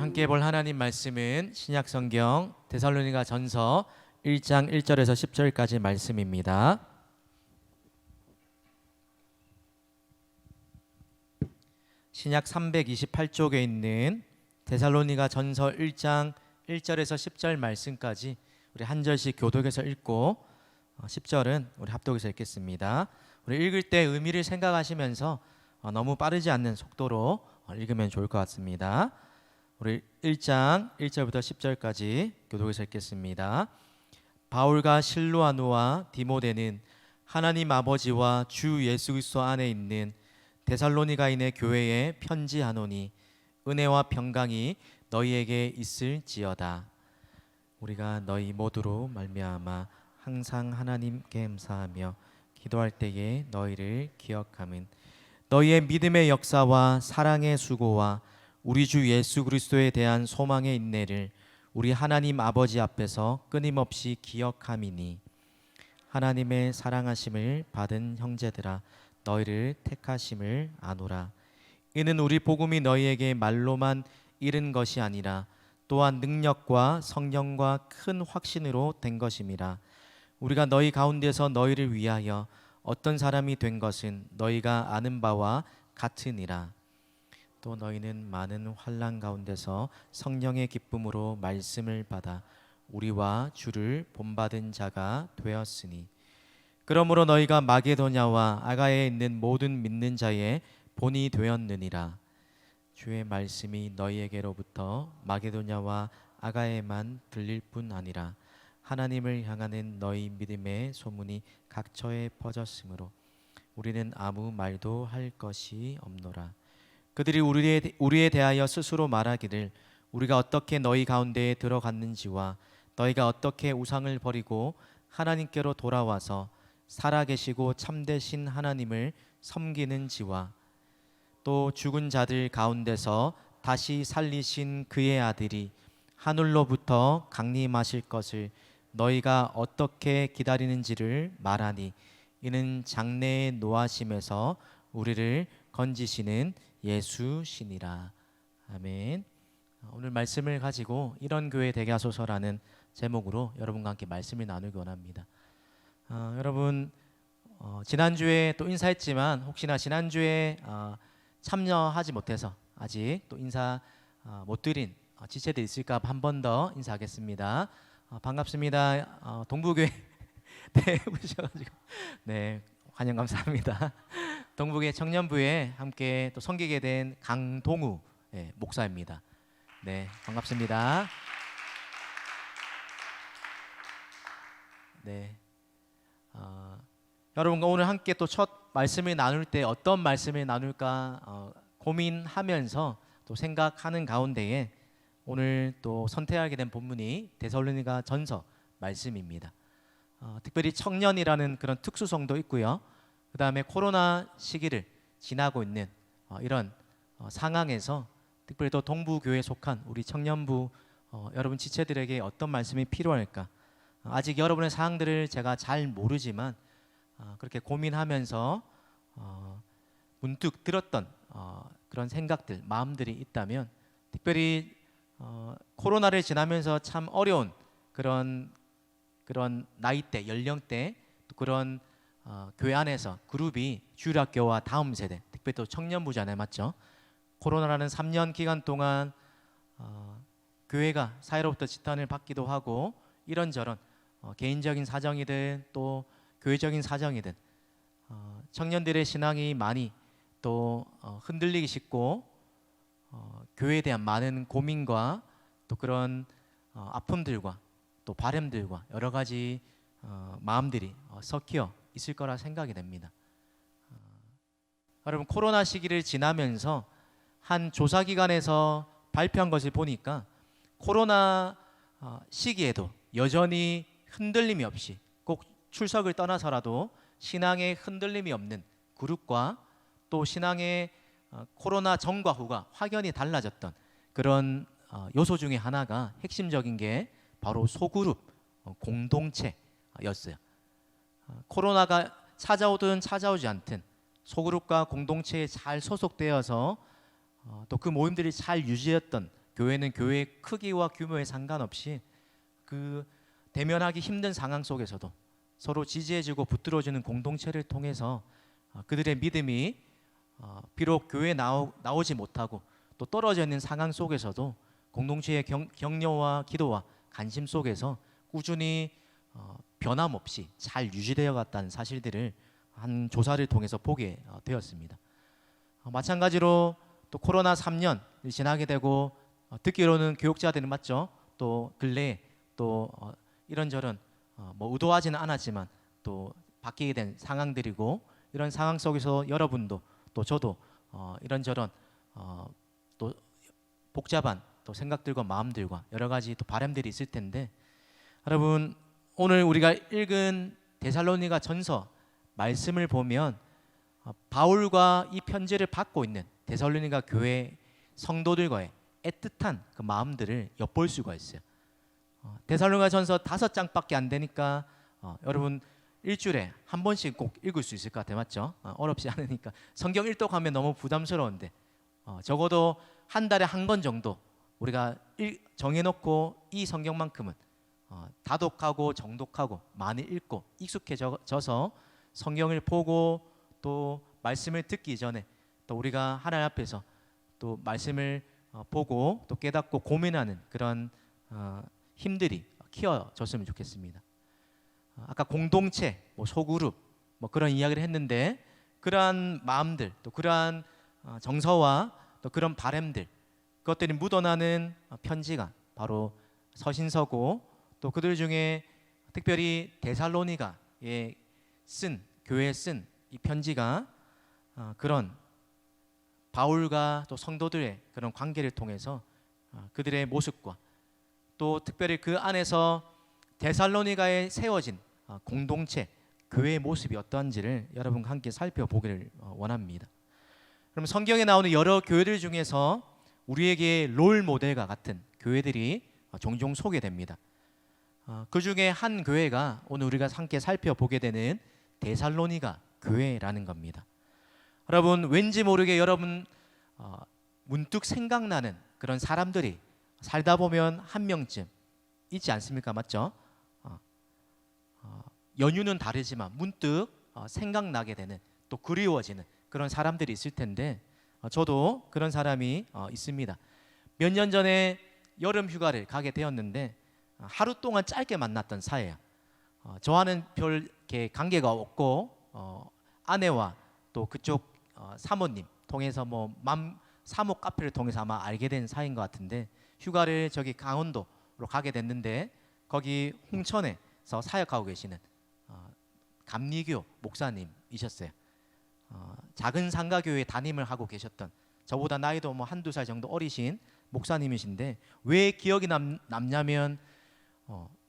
함께 볼 하나님 말씀은 신약 성경 데살로니가 전서 1장 1절에서 10절까지 말씀입니다. 신약 328쪽에 있는 데살로니가 전서 1장 1절에서 10절 말씀까지 우리 한 절씩 교독해서 읽고 10절은 우리 합독해서 읽겠습니다. 우리 읽을 때 의미를 생각하시면서 너무 빠르지 않는 속도로 읽으면 좋을 것 같습니다. 우리 1장 1절부터 10절까지 교독해서 읽겠습니다. 바울과 실로아노와 디모데는 하나님 아버지와 주 예수 그리스도 안에 있는 데살로니가인의 교회에 편지하노니 은혜와 평강이 너희에게 있을지어다. 우리가 너희 모두로 말미암아 항상 하나님께 감사하며 기도할 때에 너희를 기억함은 너희의 믿음의 역사와 사랑의 수고와 우리 주 예수 그리스도에 대한 소망의 인내를 우리 하나님 아버지 앞에서 끊임없이 기억함이니 하나님의 사랑하심을 받은 형제들아 너희를 택하심을 아노라. 이는 우리 복음이 너희에게 말로만 이른 것이 아니라 또한 능력과 성령과 큰 확신으로 된 것임이라. 우리가 너희 가운데서 너희를 위하여 어떤 사람이 된 것은 너희가 아는 바와 같으니라. 또 너희는 많은 환난 가운데서 성령의 기쁨으로 말씀을 받아 우리와 주를 본받은 자가 되었으니 그러므로 너희가 마게도냐와 아가야에 있는 모든 믿는 자의 본이 되었느니라. 주의 말씀이 너희에게로부터 마게도냐와 아가야에만 들릴 뿐 아니라 하나님을 향하는 너희 믿음의 소문이 각처에 퍼졌으므로 우리는 아무 말도 할 것이 없노라. 그들이 우리에 대하여 스스로 말하기를 우리가 어떻게 너희 가운데에 들어갔는지와 너희가 어떻게 우상을 버리고 하나님께로 돌아와서 살아계시고 참되신 하나님을 섬기는지와 또 죽은 자들 가운데서 다시 살리신 그의 아들이 하늘로부터 강림하실 것을 너희가 어떻게 기다리는지를 말하니 이는 장래의 노하심에서 우리를 건지시는 예수시니라. 아멘. 오늘 말씀을 가지고 이런 교회 되게 하소서라는 제목으로 여러분과 함께 말씀을 나누기 원합니다. 여러분 지난주에 또 인사했지만 혹시나 지난주에 참여하지 못해서 아직 또 인사 못 드린 지체들 있을까 한 번 더 인사하겠습니다. 반갑습니다. 동부교회 네 오셔가지고 네 환영 감사합니다. 동부교회 청년부에 함께 또 섬기게 된 강동우 목사입니다. 네 반갑습니다. 네 여러분과 오늘 함께 또 첫 말씀을 나눌 때 어떤 말씀을 나눌까 고민하면서 또 생각하는 가운데에 오늘 또 선택하게 된 본문이 데살로니가 전서 말씀입니다. 특별히 청년이라는 그런 특수성도 있고요. 그 다음에 코로나 시기를 지나고 있는 이런 상황에서 특별히 또 동부교회에 속한 우리 청년부 여러분 지체들에게 어떤 말씀이 필요할까 아직 여러분의 사항들을 제가 잘 모르지만 그렇게 고민하면서 문득 들었던 그런 생각들 마음들이 있다면 특별히 코로나를 지나면서 참 어려운 그런 나이대 연령대 또 그런 교회 안에서 그룹이 주일학교와 다음 세대 특별히 또 청년부잖아요. 맞죠? 코로나라는 3년 기간 동안 교회가 사회로부터 지탄을 받기도 하고 이런저런 개인적인 사정이든 또 교회적인 사정이든 청년들의 신앙이 많이 또 흔들리기 쉽고 교회에 대한 많은 고민과 또 그런 아픔들과 또 바람들과 여러 가지 마음들이 섞여 있을 거라 생각이 됩니다. 여러분 코로나 시기를 지나면서 한 조사기관에서 발표한 것을 보니까 코로나 시기에도 여전히 흔들림이 없이 꼭 출석을 떠나서라도 신앙에 흔들림이 없는 그룹과 또 신앙의 코로나 전과 후가 확연히 달라졌던 그런 요소 중에 하나가 핵심적인 게 바로 소그룹 공동체였어요. 코로나가 찾아오든 찾아오지 않든 소그룹과 공동체에 잘 소속되어서 또 그 모임들이 잘 유지했던 교회는 교회의 크기와 규모에 상관없이 그 대면하기 힘든 상황 속에서도 서로 지지해주고 붙들어주는 공동체를 통해서 그들의 믿음이 비록 교회에 나오지 못하고 또 떨어져 있는 상황 속에서도 공동체의 격려와 기도와 관심 속에서 꾸준히 변함없이 잘 유지되어 갔다는 사실들을 한 조사를 통해서 보게 되었습니다. 마찬가지로 또 코로나 3년을 지나게 되고 듣기로는 교육자들은 맞죠. 또 근래에 또 이런저런 뭐 의도하지는 않았지만 또 바뀌게 된 상황들이고 이런 상황 속에서 여러분도 또 저도 이런저런 또 복잡한 또 생각들과 마음들과 여러 가지 또 바람들이 있을 텐데 여러분 오늘 우리가 읽은 데살로니가 전서 말씀을 보면 바울과 이 편지를 받고 있는 데살로니가 교회 성도들과의 애틋한 그 마음들을 엿볼 수가 있어요. 데살로니가 전서 5장밖에 안 되니까 여러분 일주일에 한 번씩 꼭 읽을 수 있을 것 같아요. 맞죠? 어렵지 않으니까 성경 일독하면 너무 부담스러운데 적어도 한 달에 한 권 정도 우리가 정해놓고 이 성경만큼은 다독하고 정독하고 많이 읽고 익숙해져서 성경을 보고 또 말씀을 듣기 전에 또 우리가 하나님 앞에서 또 말씀을 보고 또 깨닫고 고민하는 그런 힘들이 키워졌으면 좋겠습니다. 아까 공동체, 뭐 소그룹, 뭐 그런 이야기를 했는데 그러한 마음들, 또 그러한 정서와 또 그런 바람들, 그것들이 묻어나는 편지가 바로 서신서고 또 그들 중에 특별히 데살로니가에 교회에 쓴 이 편지가 그런 바울과 또 성도들의 그런 관계를 통해서 그들의 모습과 또 특별히 그 안에서 데살로니가에 세워진 공동체 교회의 모습이 어떠한지를 여러분과 함께 살펴보기를 원합니다. 그럼 성경에 나오는 여러 교회들 중에서 우리에게 롤 모델과 같은 교회들이 종종 소개됩니다. 그 중에 한 교회가 오늘 우리가 함께 살펴보게 되는 데살로니가 교회라는 겁니다. 여러분 왠지 모르게 여러분 문득 생각나는 그런 사람들이 살다 보면 한 명쯤 있지 않습니까? 맞죠? 연유는 다르지만 문득 생각나게 되는 또 그리워지는 그런 사람들이 있을 텐데 저도 그런 사람이 있습니다. 몇 년 전에 여름 휴가를 가게 되었는데 하루 동안 짧게 만났던 사이예요. 저와는 별 이렇게 관계가 없고 아내와 또 그쪽 사모님 통해서 뭐 사모 카페를 통해서 아마 알게 된 사이인 것 같은데 휴가를 저기 강원도로 가게 됐는데 거기 홍천에서 사역하고 계시는 감리교 목사님이셨어요. 작은 상가교회 담임을 하고 계셨던 저보다 나이도 뭐 한두 살 정도 어리신 목사님이신데 왜 기억이 남냐면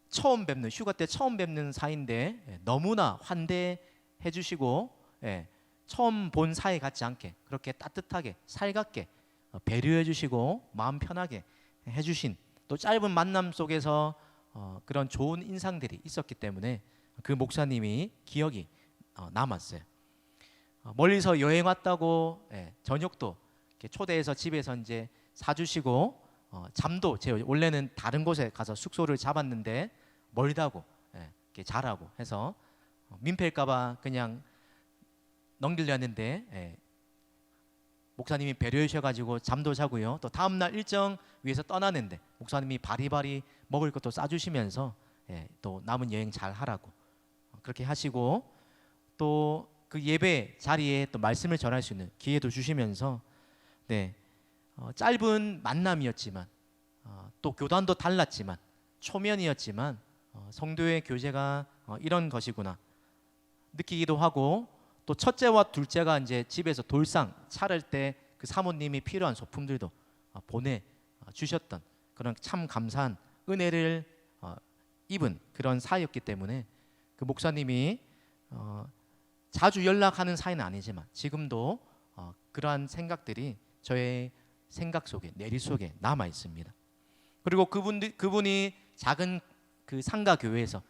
처음 뵙는 휴가 때 처음 뵙는 사이인데 너무나 환대해 주시고 처음 본 사이 같지 않게 그렇게 따뜻하게 살갑게 배려해 주시고 마음 편하게 해 주신 또 짧은 만남 속에서 그런 좋은 인상들이 있었기 때문에 그 목사님이 기억이 남았어요. 멀리서 여행 왔다고 저녁도 이렇게 초대해서 집에서 이제 사주시고 잠도 제 원래는 다른 곳에 가서 숙소를 잡았는데 멀다고 이렇게 자라고 해서 민폐일까봐 그냥 넘기려 했는데 목사님이 배려해 주셔가지고 잠도 자고요. 또 다음날 일정 위해서 떠나는데 목사님이 바리바리 먹을 것도 싸주시면서 또 남은 여행 잘 하라고 그렇게 하시고 또 그 예배 자리에 또 말씀을 전할 수 있는 기회도 주시면서 짧은 만남이었지만 또 교단도 달랐지만 초면이었지만 성도의 교제가 이런 것이구나 느끼기도 하고 또 첫째와 둘째가 이제 집에서 돌상 차릴 때 그 사모님이 필요한 소품들도 보내 주셨던 그런 참 감사한 은혜를 입은 그런 사이였기 때문에 그 목사님이 자주 연락하는 사이는 아니지만 지금도 그러한 생각들이 저의 생각 속에 내리 속에 남아 있습니다. 그리고 그분이 작은 그 상가 교회에서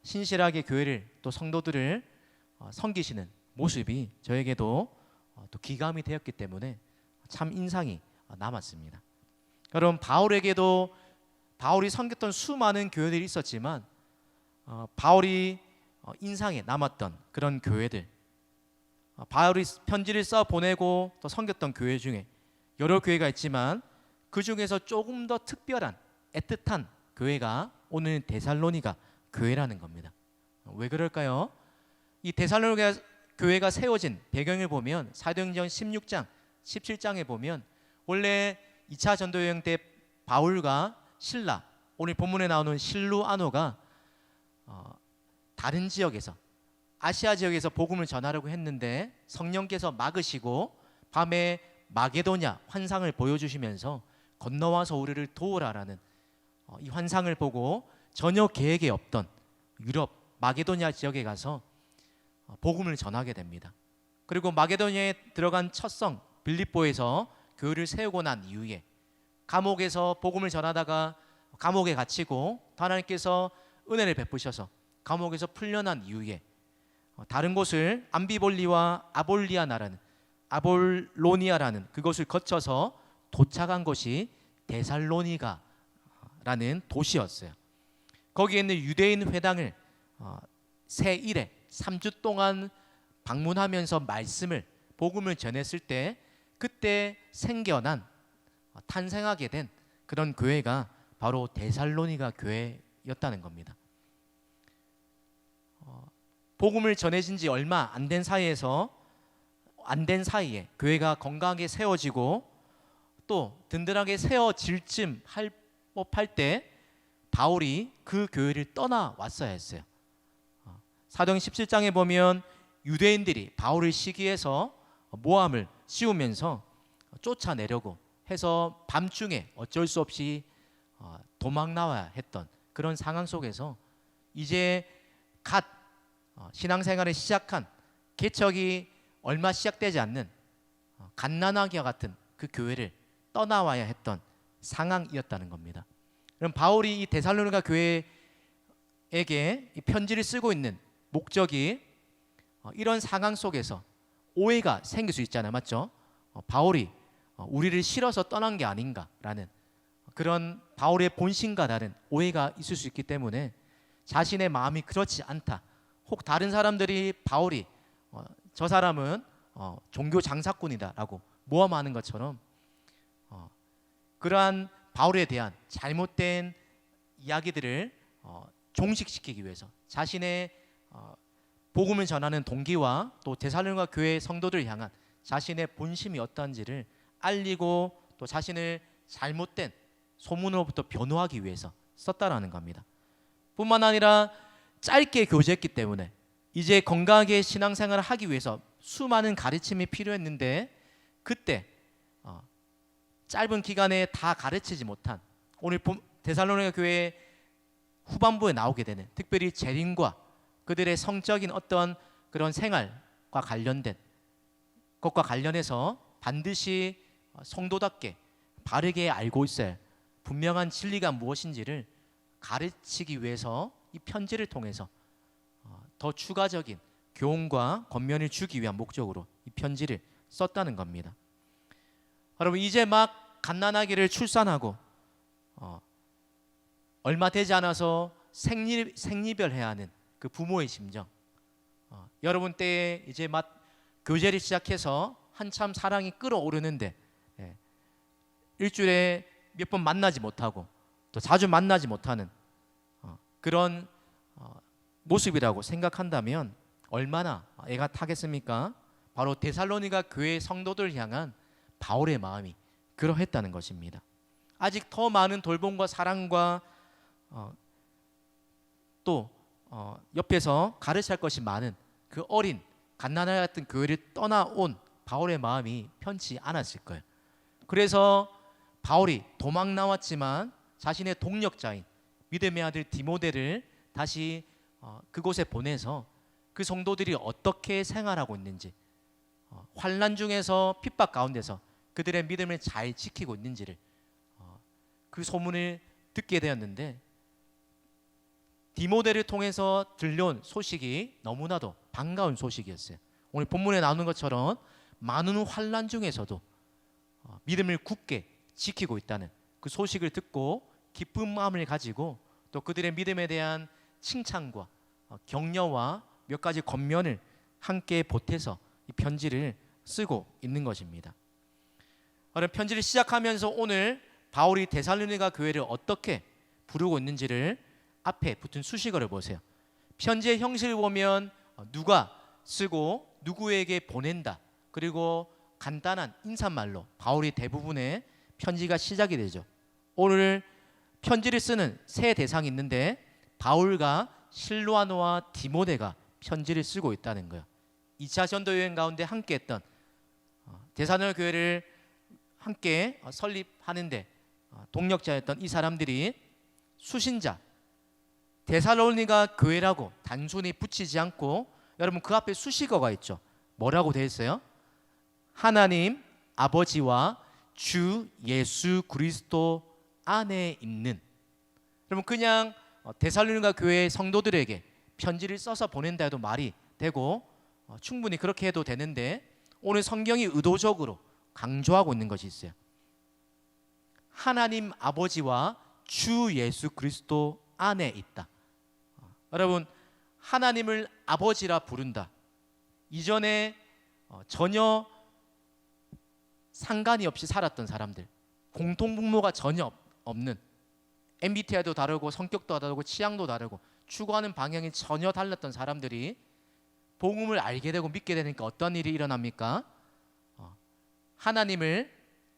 신실하게 교회를 또 성도들을 섬기시는 모습이 저에게도 또 기감이 되었기 때문에 참 인상이 남았습니다. 여러분 바울이 섬겼던 수많은 교회들이 있었지만 바울이 인상에 남았던 그런 교회들, 바울이 편지를 써 보내고 또 섬겼던 교회 중에 여러 교회가 있지만 그 중에서 조금 더 특별한 애틋한 교회가 오늘 데살로니가 교회라는 겁니다. 왜 그럴까요? 이 데살로니가 교회가 세워진 배경을 보면 사도행전 16장, 17장에 보면 원래 2차 전도 여행 때 바울과 실라, 오늘 본문에 나오는 실루아노가 다른 지역에서 아시아 지역에서 복음을 전하려고 했는데 성령께서 막으시고 밤에 마게도냐 환상을 보여주시면서 건너와서 우리를 도우라라는 이 환상을 보고 전혀 계획에 없던 유럽 마게도냐 지역에 가서 복음을 전하게 됩니다. 그리고 마게도냐에 들어간 첫 성 빌립보에서 교회를 세우고 난 이후에 감옥에서 복음을 전하다가 감옥에 갇히고 하나님께서 은혜를 베푸셔서 감옥에서 풀려난 이후에 다른 곳을 암비볼리와 아볼로니아라는 그곳을 거쳐서 도착한 곳이 데살로니가라는 도시였어요. 거기에 있는 유대인 회당을 새 1회 3주 동안 방문하면서 복음을 전했을 때 그때 생겨난 탄생하게 된 그런 교회가 바로 데살로니가 교회였다는 겁니다. 복음을 전해진 지 얼마 안 된 사이에 교회가 건강하게 세워지고 또 든든하게 세워질 쯤 할 법할 때 바울이 그 교회를 떠나왔어야 했어요. 사도행 17장에 보면 유대인들이 바울을 시기해서 모함을 씌우면서 쫓아내려고 해서 밤중에 어쩔 수 없이 도망 나와야 했던 그런 상황 속에서 이제 갓 신앙생활을 시작한 개척이 얼마 시작되지 않는 갓난아기와 같은 그 교회를 떠나와야 했던 상황이었다는 겁니다. 그럼 바울이 이 데살로니가 교회에게 이 편지를 쓰고 있는 목적이 이런 상황 속에서 오해가 생길 수 있잖아요, 맞죠? 바울이 우리를 싫어서 떠난 게 아닌가라는 그런 바울의 본심과 다른 오해가 있을 수 있기 때문에 자신의 마음이 그렇지 않다, 혹 다른 사람들이 바울이 저 사람은 종교 장사꾼이다라고 모함하는 것처럼 그러한 바울에 대한 잘못된 이야기들을 종식시키기 위해서 자신의 복음을 전하는 동기와 또 데살로니가 교회 성도들을 향한 자신의 본심이 어떠한지를 알리고 또 자신을 잘못된 소문으로부터 변호하기 위해서 썼다라는 겁니다. 뿐만 아니라 짧게 교제했기 때문에 이제 건강하게 신앙생활을 하기 위해서 수많은 가르침이 필요했는데 그때 짧은 기간에 다 가르치지 못한 오늘 데살로니가 교회 후반부에 나오게 되는 특별히 재림과 그들의 성적인 어떤 그런 생활과 관련된 것과 관련해서 반드시 성도답게 바르게 알고 있어야 할 분명한 진리가 무엇인지를 가르치기 위해서 이 편지를 통해서 더 추가적인 교훈과 권면을 주기 위한 목적으로 이 편지를 썼다는 겁니다. 여러분 이제 막 갓난아기를 출산하고 얼마 되지 않아서 생리별해야 하는 그 부모의 심정, 여러분 때에 이제 막 교제를 시작해서 한참 사랑이 끓어오르는데 일주일에 몇 번 만나지 못하고 또 자주 만나지 못하는 그런 모습이라고 생각한다면 얼마나 애가 타겠습니까? 바로 데살로니가 교회 성도들 향한 바울의 마음이 그러했다는 것입니다. 아직 더 많은 돌봄과 사랑과 또 옆에서 가르칠 것이 많은 그 어린 갓난아이 같은 교회를 떠나온 바울의 마음이 편치 않았을 거예요. 그래서 바울이 도망 나왔지만 자신의 동력자인 믿음의 아들 디모데를 다시 그곳에 보내서 그 성도들이 어떻게 생활하고 있는지, 환난 중에서 핍박 가운데서 그들의 믿음을 잘 지키고 있는지를 그 소문을 듣게 되었는데 디모데를 통해서 들려온 소식이 너무나도 반가운 소식이었어요. 오늘 본문에 나오는 것처럼 많은 환난 중에서도 믿음을 굳게 지키고 있다는 그 소식을 듣고 기쁜 마음을 가지고 또 그들의 믿음에 대한 칭찬과 격려와 몇 가지 권면을 함께 보태서 이 편지를 쓰고 있는 것입니다. 그럼 편지를 시작하면서 오늘 바울이 데살로니가 교회를 어떻게 부르고 있는지를 앞에 붙은 수식어를 보세요. 편지의 형식을 보면 누가 쓰고 누구에게 보낸다, 그리고 간단한 인사말로 바울이 대부분의 편지가 시작이 되죠. 오늘 편지를 쓰는 세 대상이 있는데 바울과 실로아노와 디모데가 편지를 쓰고 있다는 거예요. 2차 전도 여행 가운데 함께 했던 데살로니가 교회를 함께 설립하는데 동력자였던 이 사람들이 수신자, 데살로니가 교회라고 단순히 붙이지 않고, 여러분 그 앞에 수식어가 있죠. 뭐라고 되어 있어요? 하나님 아버지와 주 예수 그리스도 안에 있는. 여러분 그냥 데살로니가 교회 성도들에게 편지를 써서 보낸다 해도 말이 되고 충분히 그렇게 해도 되는데, 오늘 성경이 의도적으로 강조하고 있는 것이 있어요. 하나님 아버지와 주 예수 그리스도 안에 있다. 여러분 하나님을 아버지라 부른다. 이전에 전혀 상관이 없이 살았던 사람들, 공통분모가 전혀 없는, MBTI도 다르고 성격도 다르고 취향도 다르고 추구하는 방향이 전혀 달랐던 사람들이 복음을 알게 되고 믿게 되니까 어떤 일이 일어납니까? 하나님을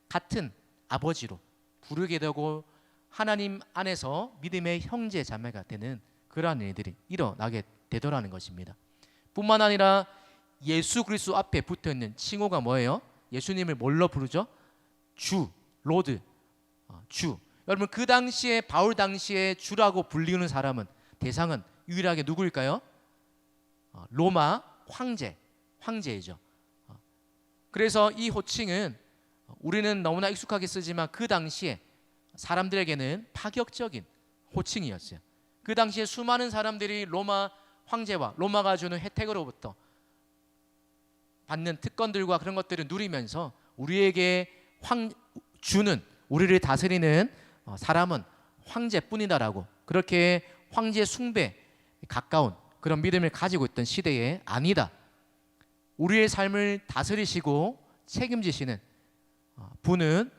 같은 아버지로 부르게 되고 하나님 안에서 믿음의 형제 자매가 되는 그러한 일들이 일어나게 되더라는 것입니다. 뿐만 아니라 예수 그리스도 앞에 붙어있는 칭호가 뭐예요? 예수님을 뭘로 부르죠? 주, 로드, 주. 여러분 그 당시에 바울 당시에 주라고 불리는 사람은, 대상은 유일하게 누구일까요? 로마 황제이죠. 그래서 이 호칭은 우리는 너무나 익숙하게 쓰지만 그 당시에 사람들에게는 파격적인 호칭이었어요. 그 당시에 수많은 사람들이 로마 황제와 로마가 주는 혜택으로부터 받는 특권들과 그런 것들을 누리면서 우리에게 주는, 우리를 다스리는 사람은 황제뿐이다라고, 그렇게 황제 숭배에 가까운 그런 믿음을 가지고 있던 시대에, 아니다, 우리의 삶을 다스리시고 책임지시는 분은,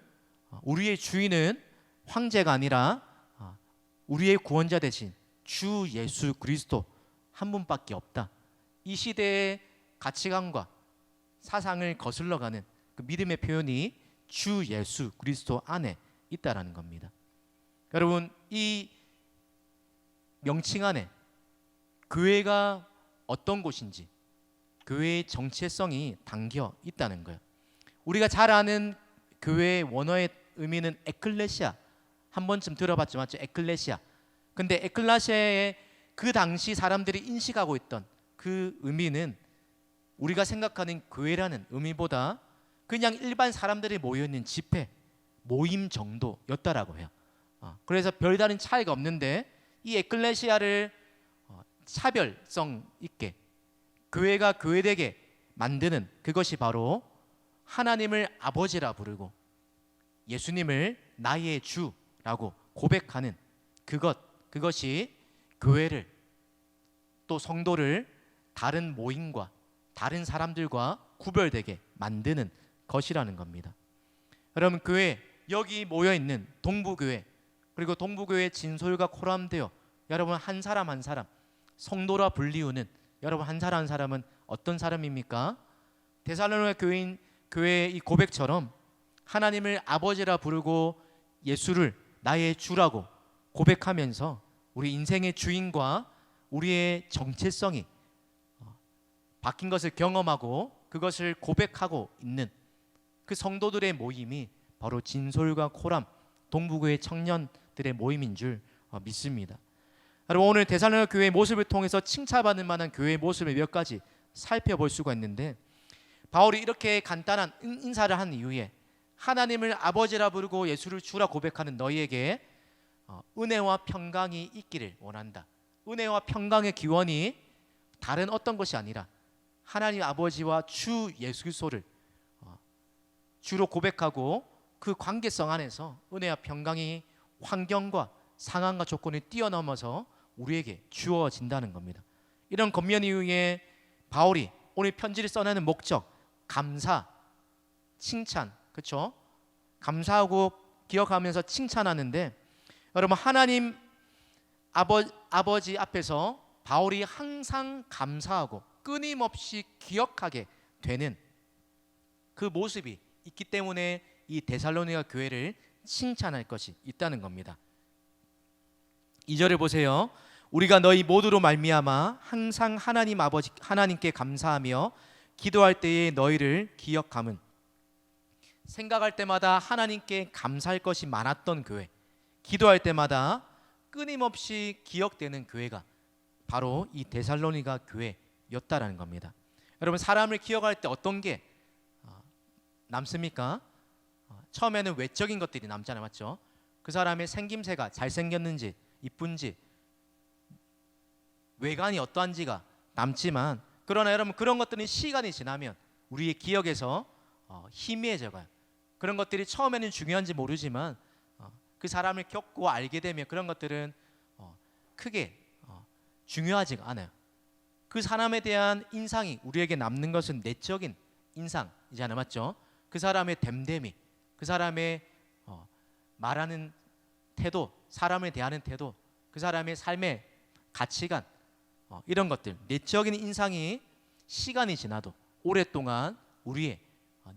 우리의 주인은 황제가 아니라 우리의 구원자 되신 주 예수 그리스도 한 분밖에 없다. 이 시대의 가치관과 사상을 거슬러가는 그 믿음의 표현이 주 예수 그리스도 안에 있다라는 겁니다. 여러분 이 명칭 안에 교회가 어떤 곳인지, 교회의 정체성이 담겨 있다는 거예요. 우리가 잘 아는 교회의 원어의 의미는 에클레시아, 한 번쯤 들어봤죠, 맞죠? 에클레시아. 근데 에클레시아의 그 당시 사람들이 인식하고 있던 그 의미는 우리가 생각하는 교회라는 의미보다 그냥 일반 사람들이 모여있는 집회, 모임 정도였다라고 해요. 그래서 별다른 차이가 없는데 이 에클레시아를 차별성 있게 교회가 교회되게 만드는 그것이 바로 하나님을 아버지라 부르고 예수님을 나의 주라고 고백하는 그것이 교회를, 또 성도를 다른 모임과 다른 사람들과 구별되게 만드는 것이라는 겁니다. 여러분 교회, 여기 모여있는 동부교회, 그리고 동부교회 진솔과 코람되어 여러분 한 사람 한 사람 성도라 불리우는 여러분 한 사람 한 사람은 어떤 사람입니까? 데살로니가 교회의 이 고백처럼 하나님을 아버지라 부르고 예수를 나의 주라고 고백하면서 우리 인생의 주인과 우리의 정체성이 바뀐 것을 경험하고 그것을 고백하고 있는 그 성도들의 모임이 바로 진솔과 코람 동부교회 청년들의 모임인 줄 믿습니다. 여러분 오늘 데살로니가 교회의 모습을 통해서 칭찬받을 만한 교회의 모습을 몇 가지 살펴볼 수가 있는데, 바울이 이렇게 간단한 인사를 한 이후에 하나님을 아버지라 부르고 예수를 주라 고백하는 너희에게 은혜와 평강이 있기를 원한다. 은혜와 평강의 기원이 다른 어떤 것이 아니라 하나님 아버지와 주 예수 그리스도를 주로 고백하고 그 관계성 안에서 은혜와 평강이 환경과 상황과 조건을 뛰어넘어서 우리에게 주어진다는 겁니다. 이런 권면 이후에 바울이 오늘 편지를 써내는 목적, 감사, 칭찬, 그렇죠? 감사하고 기억하면서 칭찬하는데, 여러분 하나님 아버지 앞에서 바울이 항상 감사하고 끊임없이 기억하게 되는 그 모습이 있기 때문에 이 데살로니가 교회를 칭찬할 것이 있다는 겁니다. 2절을 보세요. 우리가 너희 모두로 말미암아 항상 하나님 아버지 하나님께 감사하며 기도할 때에 너희를 기억함은, 생각할 때마다 하나님께 감사할 것이 많았던 교회, 기도할 때마다 끊임없이 기억되는 교회가 바로 이 데살로니가 교회였다라는 겁니다. 여러분 사람을 기억할 때 어떤 게 남습니까? 처음에는 외적인 것들이 남잖아요, 맞죠? 그 사람의 생김새가 잘생겼는지 이쁜지 외관이 어떠한지가 남지만, 그러나 여러분 그런 것들은 시간이 지나면 우리의 기억에서 희미해져가요. 그런 것들이 처음에는 중요한지 모르지만 그 사람을 겪고 알게 되면 그런 것들은 크게 중요하지가 않아요. 그 사람에 대한 인상이 우리에게 남는 것은 내적인 인상이잖아요, 맞죠? 그 사람의 됨됨이, 그 사람의 말하는 태도, 사람을 대하는 태도, 그 사람의 삶의 가치관, 이런 것들, 내적인 인상이 시간이 지나도 오랫동안 우리의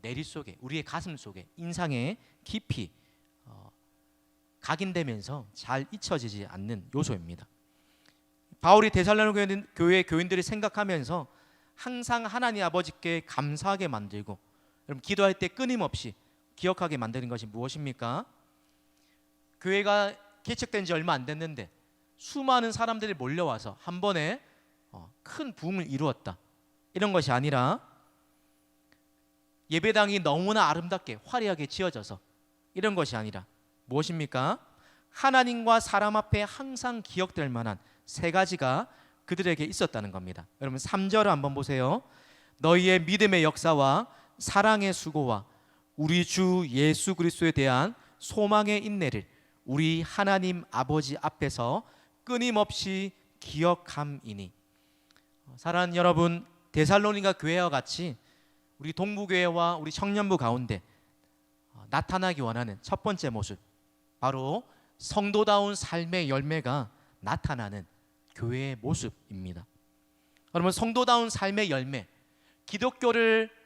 내리 속에, 우리의 가슴 속에 인상에 깊이 각인되면서 잘 잊혀지지 않는 요소입니다. 바울이 데살로니가 교회 교인들을 생각하면서 항상 하나님 아버지께 감사하게 만들고, 여러분 기도할 때 끊임없이 기억하게 만드는 것이 무엇입니까? 교회가 개척된 지 얼마 안 됐는데 수많은 사람들이 몰려와서 한 번에 큰 부흥을 이루었다, 이런 것이 아니라 예배당이 너무나 아름답게 화려하게 지어져서, 이런 것이 아니라 무엇입니까? 하나님과 사람 앞에 항상 기억될 만한 세 가지가 그들에게 있었다는 겁니다. 여러분 3절을 한번 보세요. 너희의 믿음의 역사와 사랑의 수고와 우리 주 예수 그리스도에 대한 소망의 인내를 우리 하나님 아버지 앞에서 끊임없이 기억함이니. 사랑하는 여러분, 데살로니가 교회와 같이 우리 동부교회와 우리 청년부 가운데 나타나기 원하는 첫 번째 모습, 바로 성도다운 삶의 열매가 나타나는 교회의 모습입니다. 여러분 성도다운 삶의 열매, 기독교를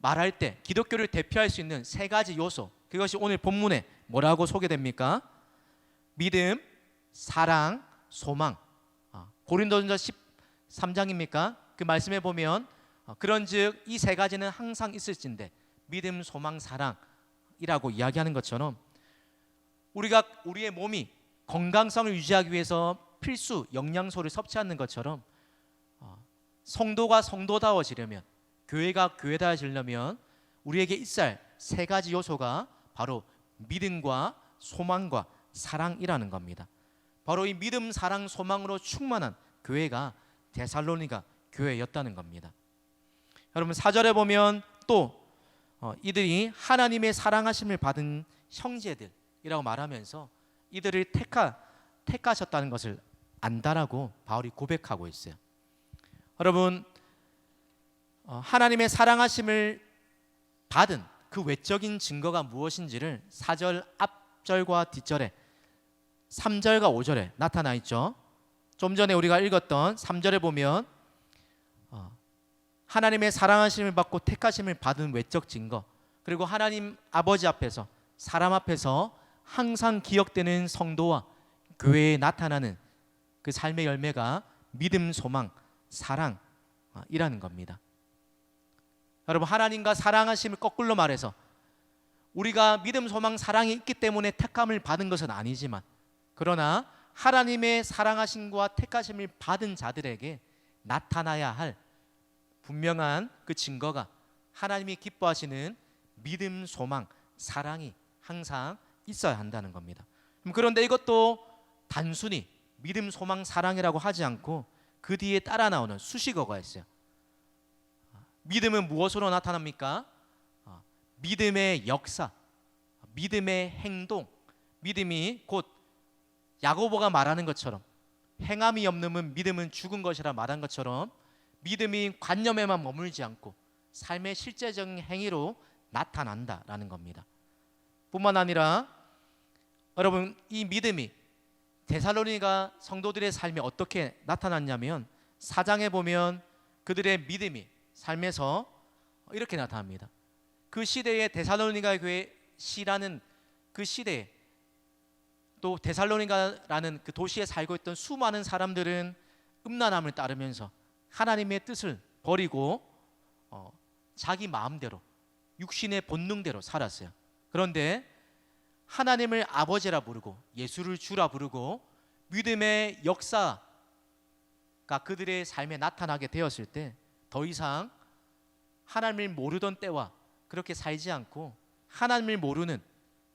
말할 때 기독교를 대표할 수 있는 세 가지 요소, 그것이 오늘 본문에 뭐라고 소개됩니까? 믿음, 사랑, 소망. 고린도전서 13장입니까? 그 말씀에 보면 그런즉 이 세 가지는 항상 있을진데 믿음, 소망, 사랑이라고 이야기하는 것처럼, 우리가 우리의 몸이 건강성을 유지하기 위해서 필수 영양소를 섭취하는 것처럼 성도가 성도다워지려면, 교회가 교회다워지려면 우리에게 있을 세 가지 요소가 바로 믿음과 소망과 사랑이라는 겁니다. 바로 이 믿음, 사랑, 소망으로 충만한 교회가 데살로니가 교회였다는 겁니다. 여러분 4절에 보면 또 이들이 하나님의 사랑하심을 받은 형제들이라고 말하면서 이들을 택하셨다는 것을 안다라고 바울이 고백하고 있어요. 여러분 하나님의 사랑하심을 받은 그 외적인 증거가 무엇인지를 4절 앞절과 뒷절에 3절과 5절에 나타나 있죠. 좀 전에 우리가 읽었던 3절에 보면 하나님의 사랑하심을 받고 택하심을 받은 외적 증거, 그리고 하나님 아버지 앞에서 사람 앞에서 항상 기억되는 성도와 교회에 나타나는 그 삶의 열매가 믿음, 소망, 사랑이라는 겁니다. 여러분 하나님과 사랑하심을 거꾸로 말해서 우리가 믿음, 소망, 사랑이 있기 때문에 택함을 받은 것은 아니지만, 그러나 하나님의 사랑하심과 택하심을 받은 자들에게 나타나야 할 분명한 그 증거가 하나님이 기뻐하시는 믿음, 소망, 사랑이 항상 있어야 한다는 겁니다. 그런데 이것도 단순히 믿음, 소망, 사랑이라고 하지 않고 그 뒤에 따라 나오는 수식어가 있어요. 믿음은 무엇으로 나타납니까? 믿음의 역사, 믿음의 행동, 믿음이 곧 야고보가 말하는 것처럼 행함이 없는 믿음은 죽은 것이라 말한 것처럼 믿음이 관념에만 머물지 않고 삶의 실제적인 행위로 나타난다라는 겁니다. 뿐만 아니라 여러분, 이 믿음이 데살로니가 성도들의 삶에 어떻게 나타났냐면 4장에 보면 그들의 믿음이 삶에서 이렇게 나타납니다. 그 시대에 데살로니가 교회 시라는 그 시대에 또 데살로니가라는 그 도시에 살고 있던 수많은 사람들은 음란함을 따르면서 하나님의 뜻을 버리고 자기 마음대로 육신의 본능대로 살았어요. 그런데 하나님을 아버지라 부르고 예수를 주라 부르고 믿음의 역사가 그들의 삶에 나타나게 되었을 때 더 이상 하나님을 모르던 때와 그렇게 살지 않고 하나님을 모르는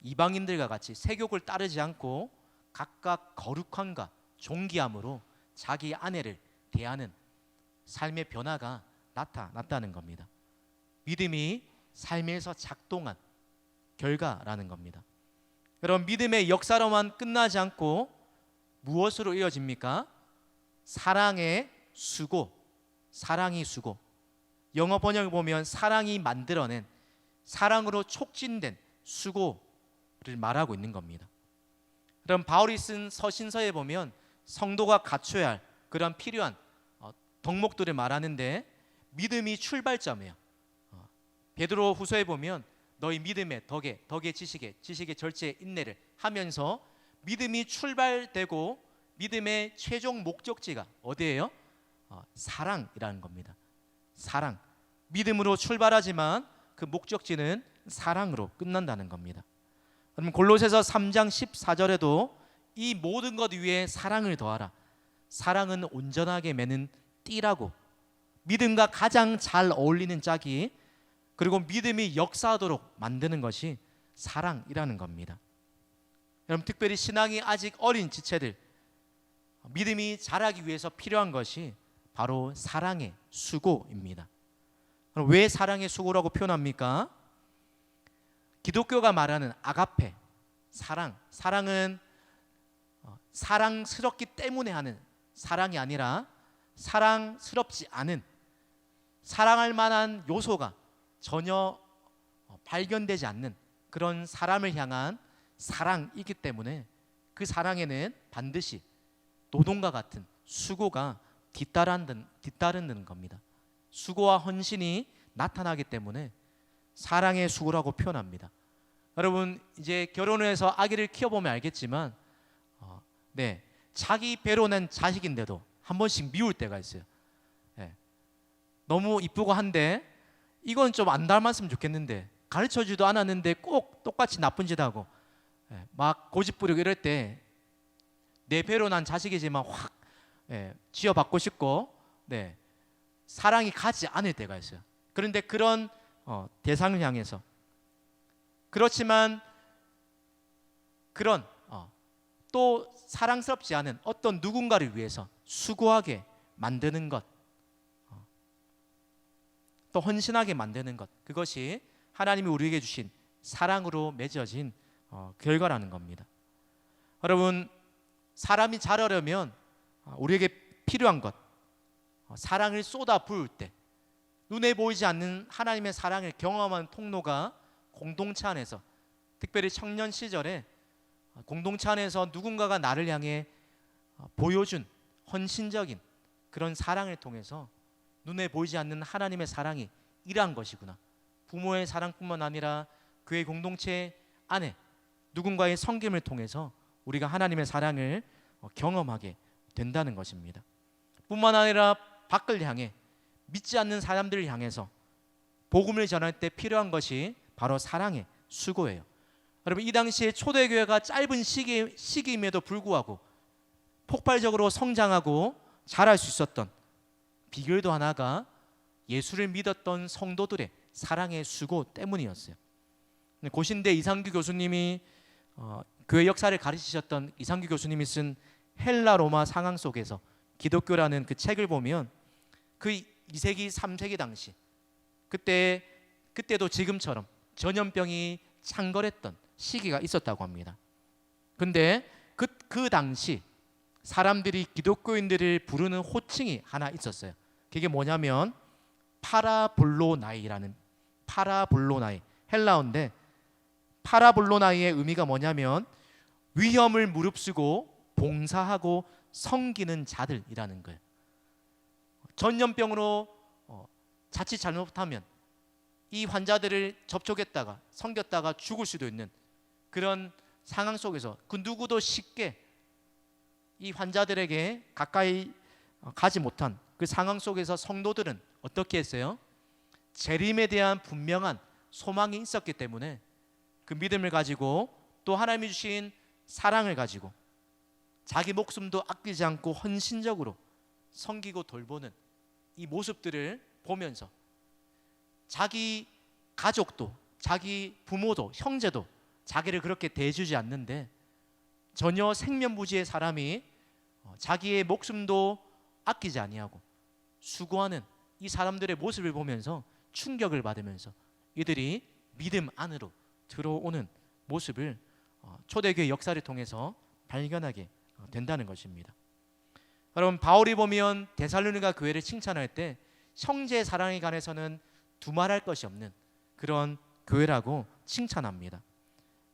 이방인들과 같이 세욕을 따르지 않고 각각 거룩함과 존귀함으로 자기 아내를 대하는 삶의 변화가 나타났다는 겁니다. 믿음이 삶에서 작동한 결과라는 겁니다. 여러분, 믿음의 역사로만 끝나지 않고 무엇으로 이어집니까? 사랑의 수고, 사랑이 수고. 영어 번역을 보면 사랑이 만들어낸, 사랑으로 촉진된 수고를 말하고 있는 겁니다. 그럼 바울이 쓴 서신서에 보면 성도가 갖춰야 할 그런 필요한 덕목들을 말하는데 믿음이 출발점이에요. 베드로 후서에 보면 너희 믿음의 덕의 지식의 절제의 인내를 하면서 믿음이 출발되고 믿음의 최종 목적지가 어디예요? 사랑이라는 겁니다. 사랑. 믿음으로 출발하지만 그 목적지는 사랑으로 끝난다는 겁니다. 그럼 골로새서 3장 14절에도 이 모든 것 위에 사랑을 더하라. 사랑은 온전하게 매는 띠라고, 믿음과 가장 잘 어울리는 짝이, 그리고 믿음이 역사하도록 만드는 것이 사랑이라는 겁니다. 여러분, 특별히 신앙이 아직 어린 지체들, 믿음이 자라기 위해서 필요한 것이 바로 사랑의 수고입니다. 그럼 왜 사랑의 수고라고 표현합니까? 기독교가 말하는 아가페, 사랑은 사랑스럽기 때문에 하는 사랑이 아니라 사랑스럽지 않은, 사랑할 만한 요소가 전혀 발견되지 않는 그런 사람을 향한 사랑이기 때문에 그 사랑에는 반드시 노동과 같은 수고가 뒤따르는 겁니다. 수고와 헌신이 나타나기 때문에 사랑의 수고라고 표현합니다. 여러분, 이제 결혼을 해서 아기를 키워보면 알겠지만 자기 배로 난 자식인데도 한 번씩 미울 때가 있어요. 너무 이쁘고 한데 이건 좀 안 닮았으면 좋겠는데, 가르쳐주지도 않았는데 꼭 똑같이 나쁜 짓 하고 막 고집 부리고 이럴 때 내 배로 난 자식이지만 확 쥐어받고 싶고 사랑이 가지 않을 때가 있어요. 그런데 그런 대상을 향해서, 그렇지만 그런 또 사랑스럽지 않은 어떤 누군가를 위해서 수고하게 만드는 것, 또 헌신하게 만드는 것, 그것이 하나님이 우리에게 주신 사랑으로 맺어진 결과라는 겁니다. 여러분, 사람이 자라려면 우리에게 필요한 것, 사랑을 쏟아 부을 때 눈에 보이지 않는 하나님의 사랑을 경험하는 통로가 공동체 안에서, 특별히 청년 시절에 공동체 안에서 누군가가 나를 향해 보여준 헌신적인 그런 사랑을 통해서 눈에 보이지 않는 하나님의 사랑이 일한 것이구나. 부모의 사랑뿐만 아니라 교회 공동체 안에 누군가의 섬김을 통해서 우리가 하나님의 사랑을 경험하게 된다는 것입니다. 뿐만 아니라 밖을 향해 믿지 않는 사람들을 향해서 복음을 전할 때 필요한 것이 바로 사랑의 수고예요. 여러분, 이 당시에 초대교회가 짧은 시기임에도 불구하고 폭발적으로 성장하고 자랄 수 있었던 비결도 하나가 예수를 믿었던 성도들의 사랑의 수고 때문이었어요. 고신대 이상규 교수님이 교회 역사를 가르치셨던 이상규 교수님이 쓴 헬라 로마 상황 속에서 기독교라는 그 책을 보면 그 2세기 3세기 당시 그때도 지금처럼 전염병이 창궐했던 시기가 있었다고 합니다. 근데 그 당시 사람들이 기독교인들을 부르는 호칭이 하나 있었어요. 그게 뭐냐면 파라볼로나이라는, 파라볼로나이, 헬라어인데 파라볼로나이의 의미가 뭐냐면 위험을 무릅쓰고 봉사하고 섬기는 자들이라는 거예요. 전염병으로 자칫 잘못하면 이 환자들을 접촉했다가 섬겼다가 죽을 수도 있는 그런 상황 속에서 그 누구도 쉽게 이 환자들에게 가까이 가지 못한 그 상황 속에서 성도들은 어떻게 했어요? 재림에 대한 분명한 소망이 있었기 때문에 그 믿음을 가지고 또 하나님이 주신 사랑을 가지고 자기 목숨도 아끼지 않고 헌신적으로 섬기고 돌보는 이 모습들을 보면서 자기 가족도 자기 부모도 형제도 자기를 그렇게 대해주지 않는데 전혀 생면부지의 사람이 자기의 목숨도 아끼지 아니하고 수고하는 이 사람들의 모습을 보면서 충격을 받으면서 이들이 믿음 안으로 들어오는 모습을 초대교회 역사를 통해서 발견하게 된다는 것입니다. 여러분, 바울이 보면 데살로니가 교회를 칭찬할 때 형제의 사랑에 관해서는 두말할 것이 없는 그런 교회라고 칭찬합니다.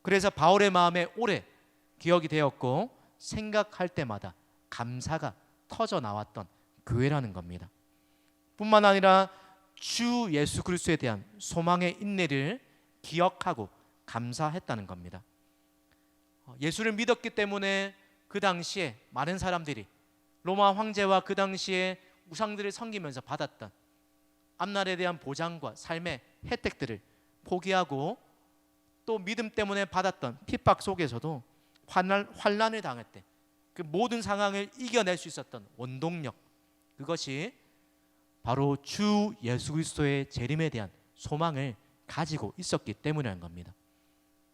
그래서 바울의 마음에 오래 기억이 되었고 생각할 때마다 감사가 터져 나왔던 교회라는 겁니다. 뿐만 아니라 주 예수 그리스도에 대한 소망의 인내를 기억하고 감사했다는 겁니다. 예수를 믿었기 때문에 그 당시에 많은 사람들이 로마 황제와 그 당시에 우상들을 섬기면서 받았던 앞날에 대한 보장과 삶의 혜택들을 포기하고 또 믿음 때문에 받았던 핍박 속에서도 환난을 당할 때 그 모든 상황을 이겨낼 수 있었던 원동력, 그것이 바로 주 예수 그리스도의 재림에 대한 소망을 가지고 있었기 때문이라는 겁니다.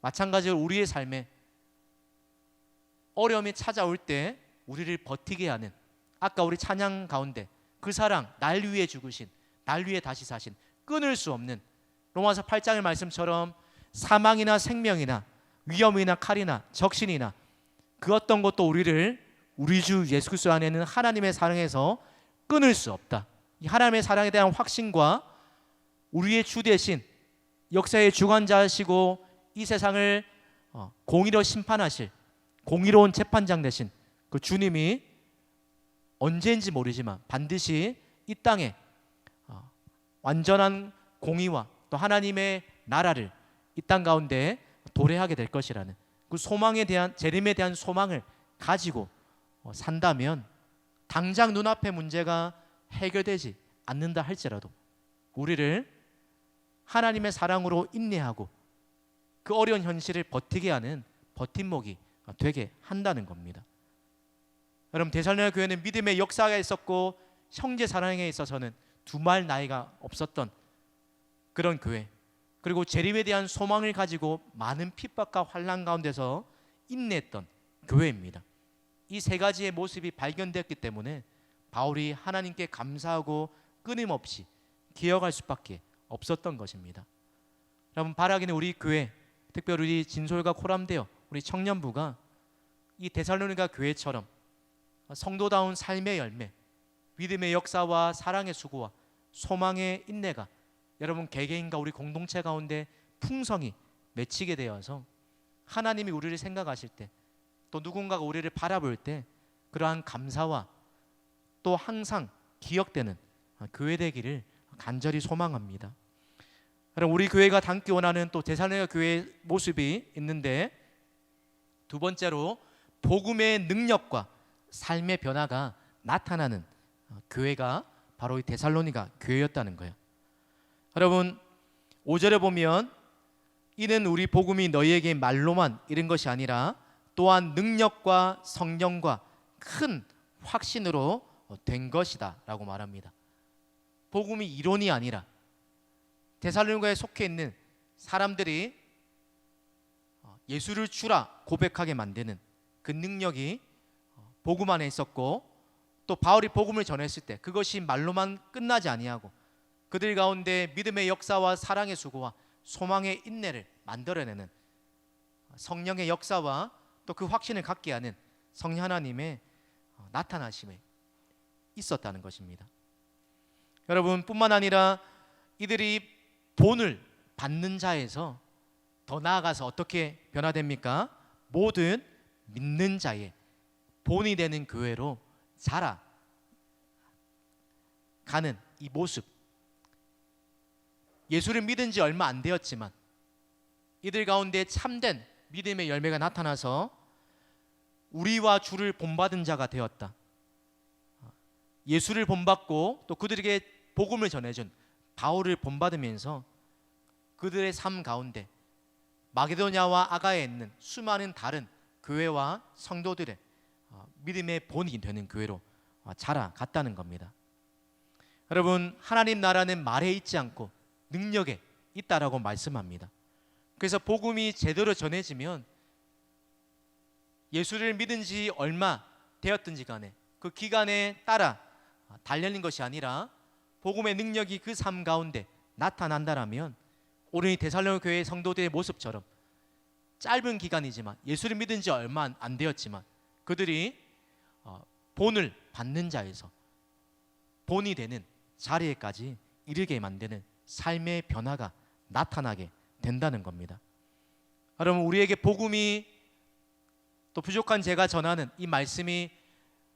마찬가지로 우리의 삶에 어려움이 찾아올 때 우리를 버티게 하는, 아까 우리 찬양 가운데 그 사랑, 날 위해 죽으신, 날 위해 다시 사신, 끊을 수 없는 로마서 8장의 말씀처럼 사망이나 생명이나 위험이나 칼이나 적신이나 그 어떤 것도 우리를 우리 주 예수 그리스도 안에 있는 하나님의 사랑에서 끊을 수 없다. 이 하나님의 사랑에 대한 확신과 우리의 주 대신 역사의 주관자시고 이 세상을 공의로 심판하실 공의로운 재판장 되신 그 주님이 언제인지 모르지만 반드시 이 땅에 완전한 공의와 또 하나님의 나라를 이 땅 가운데 도래하게 될 것이라는 그 소망에 대한, 재림에 대한 소망을 가지고 산다면 당장 눈앞의 문제가 해결되지 않는다 할지라도 우리를 하나님의 사랑으로 인내하고 그 어려운 현실을 버티게 하는 버팀목이 되게 한다는 겁니다. 여러분, 데살로니가 교회는 믿음의 역사가 있었고 형제 사랑에 있어서는 두말 나이가 없었던 그런 교회, 그리고 재림에 대한 소망을 가지고 많은 핍박과 환난 가운데서 인내했던 교회입니다. 이 세 가지의 모습이 발견되었기 때문에 바울이 하나님께 감사하고 끊임없이 기억할 수밖에 없었던 것입니다. 여러분, 바라기는 우리 교회, 특별히 우리 진솔과 코람데어 우리 청년부가 이 데살로니가 교회처럼 성도다운 삶의 열매, 믿음의 역사와 사랑의 수고와 소망의 인내가 여러분 개개인과 우리 공동체 가운데 풍성히 맺히게 되어서 하나님이 우리를 생각하실 때, 또 누군가가 우리를 바라볼 때 그러한 감사와 또 항상 기억되는 교회 되기를 간절히 소망합니다. 여러분, 우리 교회가 닮기 원하는 또 데살로니가 교회의 모습이 있는데, 두 번째로 복음의 능력과 삶의 변화가 나타나는 교회가 바로 이 데살로니가 교회였다는 거예요. 여러분, 5절에 보면 이는 우리 복음이 너희에게 말로만 이른 것이 아니라 또한 능력과 성령과 큰 확신으로 된 것이다 라고 말합니다. 복음이 이론이 아니라 데살로니가에 속해 있는 사람들이 예수를 주라 고백하게 만드는 그 능력이 복음 안에 있었고, 또 바울이 복음을 전했을 때 그것이 말로만 끝나지 아니하고 그들 가운데 믿음의 역사와 사랑의 수고와 소망의 인내를 만들어내는 성령의 역사와 또 그 확신을 갖게 하는 성령 하나님의 나타나심에 있었다는 것입니다. 여러분, 뿐만 아니라 이들이 본을 받는 자에서 더 나아가서 어떻게 변화됩니까? 모든 믿는 자의 본이 되는 교회로 자라가는 이 모습, 예수를 믿은 지 얼마 안 되었지만 이들 가운데 참된 믿음의 열매가 나타나서 우리와 주를 본받은 자가 되었다. 예수를 본받고 또 그들에게 복음을 전해준 바울을 본받으면서 그들의 삶 가운데 마게도냐와 아가야에 있는 수많은 다른 교회와 성도들의 믿음의 본이 되는 교회로 자라갔다는 겁니다. 여러분, 하나님 나라는 말에 있지 않고 능력에 있다라고 말씀합니다. 그래서 복음이 제대로 전해지면 예수를 믿은 지 얼마 되었든지 간에 그 기간에 따라 달려있는 것이 아니라 복음의 능력이 그 삶 가운데 나타난다라면 오늘 이 데살로니가 교회의 성도들의 모습처럼 짧은 기간이지만 예수를 믿은 지 얼마 안 되었지만 그들이 본을 받는 자에서 본이 되는 자리에까지 이르게 만드는 삶의 변화가 나타나게 된다는 겁니다. 여러분, 우리에게 복음이 또 부족한 제가 전하는 이 말씀이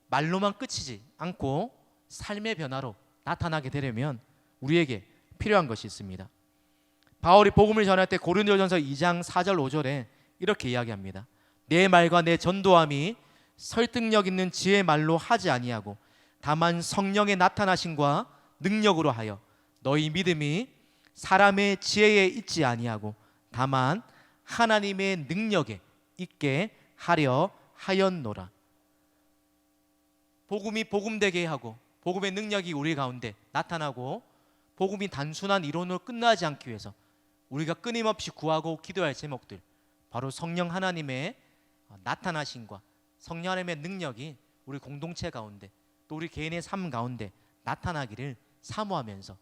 말로만 끝이지 않고 삶의 변화로 나타나게 되려면 우리에게 필요한 것이 있습니다. 바울이 복음을 전할 때 고린도전서 2장 4절 5절에 이렇게 이야기합니다. 내 말과 내 전도함이 설득력 있는 지혜의 말로 하지 아니하고 다만 성령의 나타나심과 능력으로 하여 너희 믿음이 사람의 지혜에 있지 아니하고 다만 하나님의 능력에 있게 하려 하였노라. 복음이 복음되게 하고 복음의 능력이 우리 가운데 나타나고 복음이 단순한 이론으로 끝나지 않기 위해서 우리가 끊임없이 구하고 기도할 제목들, 바로 성령 하나님의 나타나심과 성령 하나님의 능력이 우리 공동체 가운데 또 우리 개인의 삶 가운데 나타나기를 사모하면서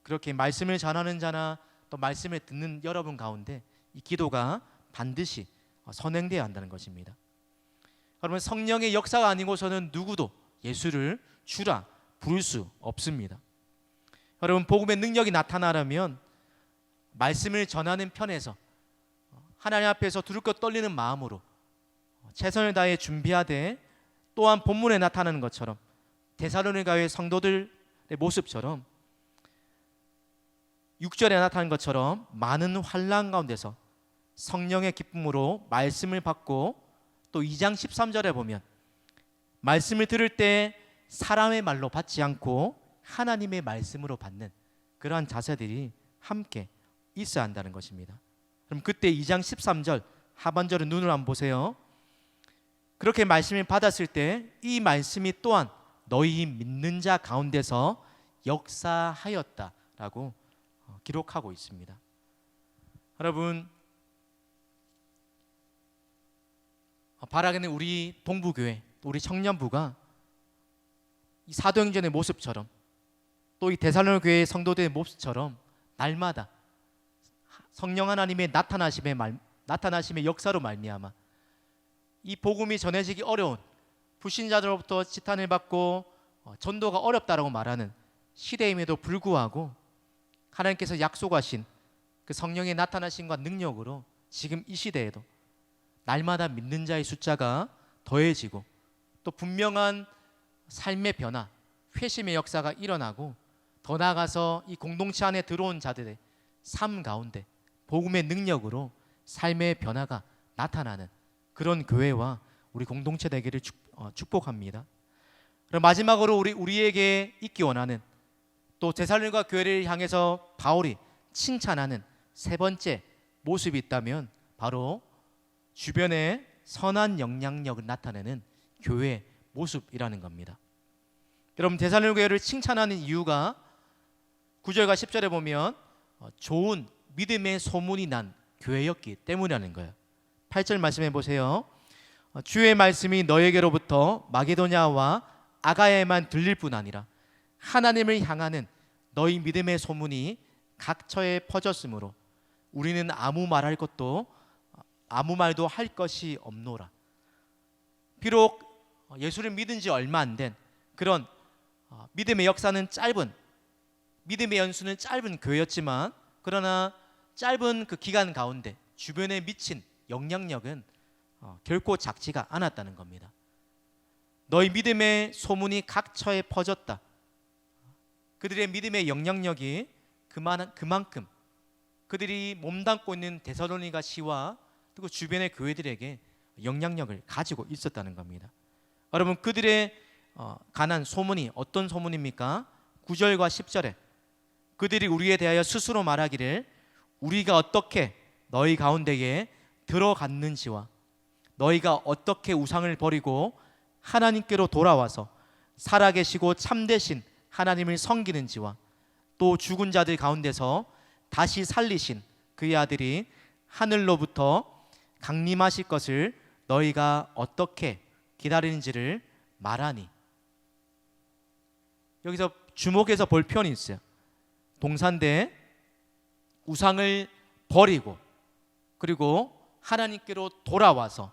그렇게 말씀을 전하는 자나 또 말씀을 듣는 여러분 가운데 이 기도가 반드시 선행되어야 한다는 것입니다. 여러분, 성령의 역사가 아니고서는 누구도 예수를 주라 부를 수 없습니다. 여러분, 복음의 능력이 나타나려면 말씀을 전하는 편에서 하나님 앞에서 두렵고 떨리는 마음으로 최선을 다해 준비하되 또한 본문에 나타나는 것처럼 데살로니가 교회 성도들의 모습처럼 6절에 나타난 것처럼 많은 환난 가운데서 성령의 기쁨으로 말씀을 받고 또 2장 13절에 보면 말씀을 들을 때 사람의 말로 받지 않고 하나님의 말씀으로 받는 그러한 자세들이 함께 있어야 한다는 것입니다. 그럼 그때 2장 13절 하반절은 눈을 한번 보세요. 그렇게 말씀을 받았을 때 이 말씀이 또한 너희 믿는 자 가운데서 역사하였다라고 기록하고 있습니다. 여러분, 바라기는 우리 동부교회, 우리 청년부가 이 사도행전의 모습처럼 또 이 데살로니가 교회의 성도들의 모습처럼 날마다 성령 하나님의 나타나심의 역사로 말미암아 이 복음이 전해지기 어려운 불신자들로부터 지탄을 받고 전도가 어렵다라고 말하는 시대임에도 불구하고 하나님께서 약속하신 그 성령의 나타나심과 능력으로 지금 이 시대에도 날마다 믿는 자의 숫자가 더해지고 또 분명한 삶의 변화, 회심의 역사가 일어나고 더 나아가서 이 공동체 안에 들어온 자들의 삶 가운데 복음의 능력으로 삶의 변화가 나타나는 그런 교회와 우리 공동체 되기를 축복합니다. 그럼 마지막으로 우리에게 있기 원하는 또 데살로니가 교회를 향해서 바울이 칭찬하는 세 번째 모습이 있다면 바로 주변에 선한 영향력을 나타내는 교회의 모습이라는 겁니다. 여러분, 데살로니가 교회를 칭찬하는 이유가 9절과 10절에 보면 좋은 믿음의 소문이 난 교회였기 때문이라는 거예요. 8절 말씀해 보세요. 주의 말씀이 너에게로부터 마게도냐와 아가야에만 들릴 뿐 아니라 하나님을 향하는 너희 믿음의 소문이 각처에 퍼졌으므로 우리는 아무 말할 것도 아무 말도 할 것이 없노라. 비록 예수를 믿은 지 얼마 안 된 그런 믿음의 역사는 짧은, 믿음의 연수는 짧은 교회였지만, 그러나 짧은 그 기간 가운데 주변에 미친 영향력은 결코 작지가 않았다는 겁니다. 너희 믿음의 소문이 각처에 퍼졌다. 그들의 믿음의 영향력이 그만큼 그들이 몸담고 있는 데살로니가 시와 그리고 주변의 교회들에게 영향력을 가지고 있었다는 겁니다. 여러분, 그들의 관한 소문이 어떤 소문입니까? 9절과 10절에 그들이 우리에 대하여 스스로 말하기를 우리가 어떻게 너희 가운데에 들어갔는지와 너희가 어떻게 우상을 버리고 하나님께로 돌아와서 살아계시고 참되신 하나님을 섬기는지와 또 죽은 자들 가운데서 다시 살리신 그의 아들이 하늘로부터 강림하실 것을 너희가 어떻게 기다리는지를 말하니. 여기서 주목해서 볼 표현이 있어요. 동사인데 우상을 버리고 그리고 하나님께로 돌아와서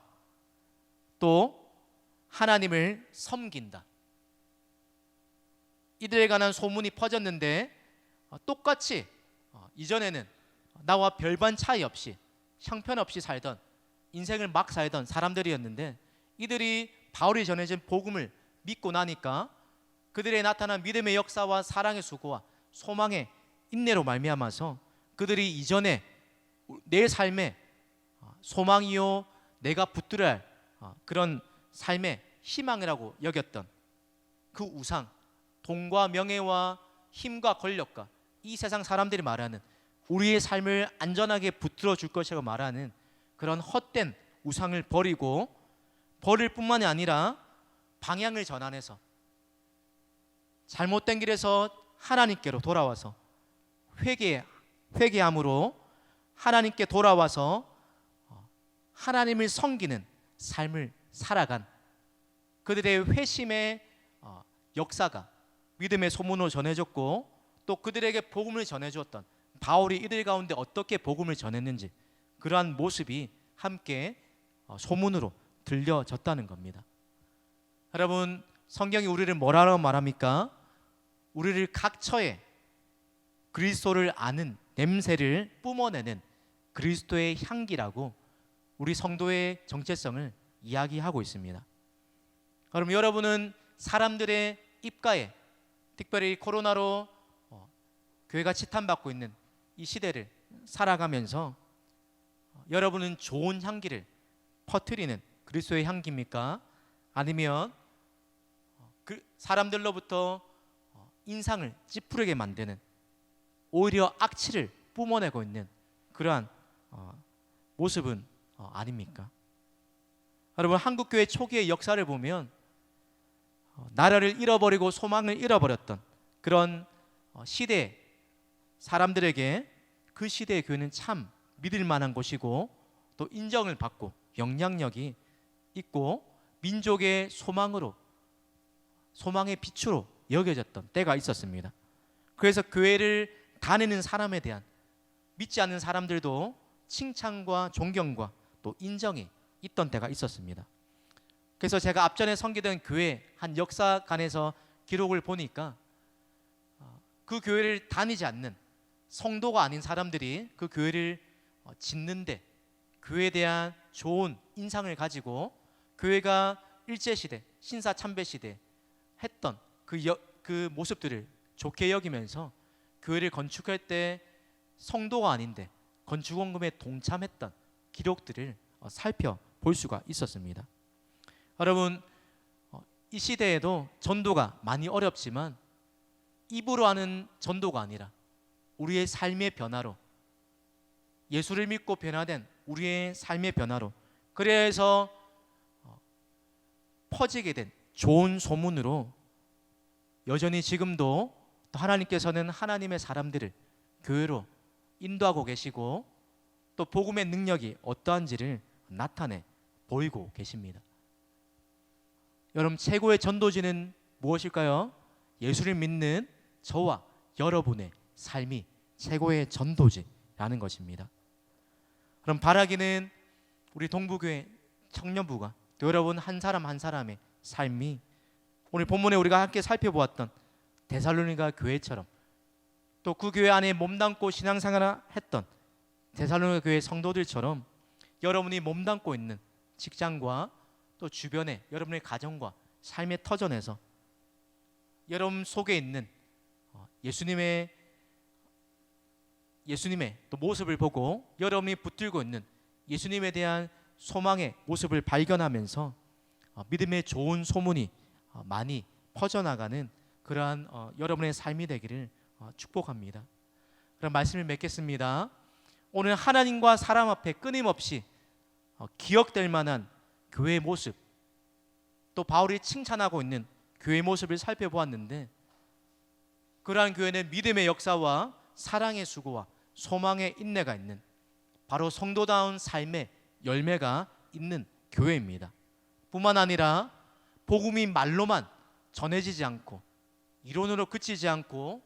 또 하나님을 섬긴다. 이들에 관한 소문이 퍼졌는데 똑같이 이전에는 나와 별반 차이 없이 형편없이 살던, 인생을 막 살던 사람들이었는데, 이들이 바울이 전해진 복음을 믿고 나니까 그들의 나타난 믿음의 역사와 사랑의 수고와 소망의 인내로 말미암아서 그들이 이전에 내 삶의 소망이요 내가 붙들어야 할 그런 삶의 희망이라고 여겼던 그 우상, 돈과 명예와 힘과 권력과 이 세상 사람들이 말하는 우리의 삶을 안전하게 붙들어 줄 것이라고 말하는 그런 헛된 우상을 버리고, 버릴 뿐만이 아니라 방향을 전환해서 잘못된 길에서 하나님께로 돌아와서 회개함으로 하나님께 돌아와서 하나님을 섬기는 삶을 살아간 그들의 회심의 역사가 믿음의 소문으로 전해졌고, 또 그들에게 복음을 전해주었던 바울이 이들 가운데 어떻게 복음을 전했는지 그러한 모습이 함께 소문으로 들려졌다는 겁니다. 여러분, 성경이 우리를 뭐라고 말합니까? 우리를 각처에 그리스도를 아는 냄새를 뿜어내는 그리스도의 향기라고 우리 성도의 정체성을 이야기하고 있습니다. 그럼 여러분은 사람들의 입가에, 특별히 코로나로 교회가 치탄받고 있는 이 시대를 살아가면서 여러분은 좋은 향기를 퍼뜨리는 그리스도의 향기입니까? 아니면 그 사람들로부터 인상을 찌푸리게 만드는, 오히려 악취를 뿜어내고 있는 그러한 모습은 아닙니까? 여러분, 한국교회 초기의 역사를 보면 나라를 잃어버리고 소망을 잃어버렸던 그런 시대 사람들에게 그 시대의 교회는 참 믿을 만한 곳이고 또 인정을 받고 영향력이 있고 민족의 소망으로, 소망의 빛으로 여겨졌던 때가 있었습니다. 그래서 교회를 다니는 사람에 대한, 믿지 않는 사람들도 칭찬과 존경과 또 인정이 있던 때가 있었습니다. 그래서 제가 앞전에 섬기던 교회 한 역사관에서 기록을 보니까 그 교회를 다니지 않는 성도가 아닌 사람들이 그 교회를 짓는데 교회에 대한 좋은 인상을 가지고 교회가 일제시대, 신사참배시대 했던 그 모습들을 좋게 여기면서 교회를 건축할 때 성도가 아닌데 건축원금에 동참했던 기록들을 살펴볼 수가 있었습니다. 여러분, 이 시대에도 전도가 많이 어렵지만 입으로 하는 전도가 아니라 우리의 삶의 변화로, 예수를 믿고 변화된 우리의 삶의 변화로, 그래서 퍼지게 된 좋은 소문으로 여전히 지금도 하나님께서는 하나님의 사람들을 교회로 인도하고 계시고 또 복음의 능력이 어떠한지를 나타내 보이고 계십니다. 여러분, 최고의 전도지는 무엇일까요? 예수를 믿는 저와 여러분의 삶이 최고의 전도지라는 것입니다. 그럼 바라기는 우리 동부교회 청년부가 또 여러분 한 사람 한 사람의 삶이 오늘 본문에 우리가 함께 살펴보았던 데살로니가 교회처럼 또 그 교회 안에 몸담고 신앙생활을 했던 데살로니가 교회 성도들처럼 여러분이 몸담고 있는 직장과 또 주변에 여러분의 가정과 삶의 터전에서 여러분 속에 있는 예수님의 또 모습을 보고 여러분이 붙들고 있는 예수님에 대한 소망의 모습을 발견하면서 믿음의 좋은 소문이 많이 퍼져나가는 그러한 여러분의 삶이 되기를 축복합니다. 그럼 말씀을 맺겠습니다. 오늘 하나님과 사람 앞에 끊임없이 기억될 만한 교회의 모습, 또 바울이 칭찬하고 있는 교회의 모습을 살펴보았는데, 그러한 교회는 믿음의 역사와 사랑의 수고와 소망의 인내가 있는 바로 성도다운 삶의 열매가 있는 교회입니다. 뿐만 아니라 복음이 말로만 전해지지 않고 이론으로 그치지 않고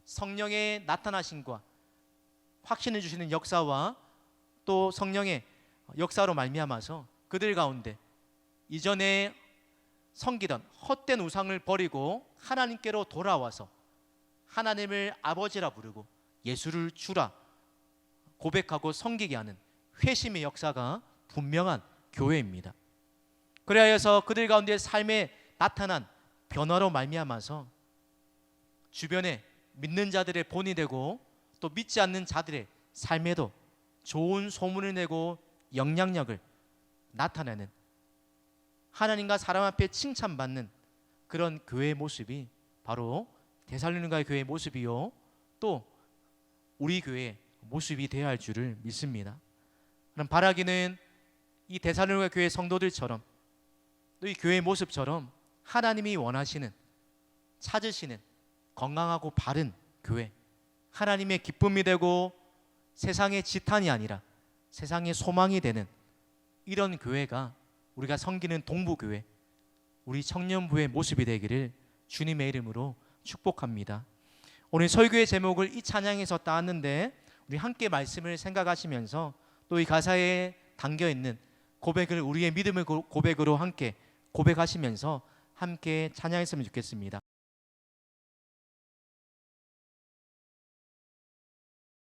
성령의 나타나심과 확신해 주시는 역사와 또 성령의 역사로 말미암아서 그들 가운데 이전에 섬기던 헛된 우상을 버리고 하나님께로 돌아와서 하나님을 아버지라 부르고 예수를 주라 고백하고 섬기게 하는 회심의 역사가 분명한 교회입니다. 그래서 그들 가운데 삶에 나타난 변화로 말미암아서 주변에 믿는 자들의 본이 되고 또 믿지 않는 자들의 삶에도 좋은 소문을 내고 영향력을 나타내는, 하나님과 사람 앞에 칭찬받는 그런 교회의 모습이 바로 데살로니가 교회의 모습이요 또 우리 교회의 모습이 되어야 할 줄을 믿습니다. 그럼 바라기는 이 데살로니가 교회 성도들처럼 또 이 교회의 모습처럼 하나님이 원하시는, 찾으시는 건강하고 바른 교회, 하나님의 기쁨이 되고 세상의 지탄이 아니라 세상의 소망이 되는 이런 교회가 우리가 섬기는 동부교회, 우리 청년부의 모습이 되기를 주님의 이름으로 축복합니다. 오늘 설교의 제목을 이 찬양에서 따왔는데 우리 함께 말씀을 생각하시면서 또 이 가사에 담겨있는 고백을, 우리의 믿음의 고백으로 함께 고백하시면서 함께 찬양했으면 좋겠습니다.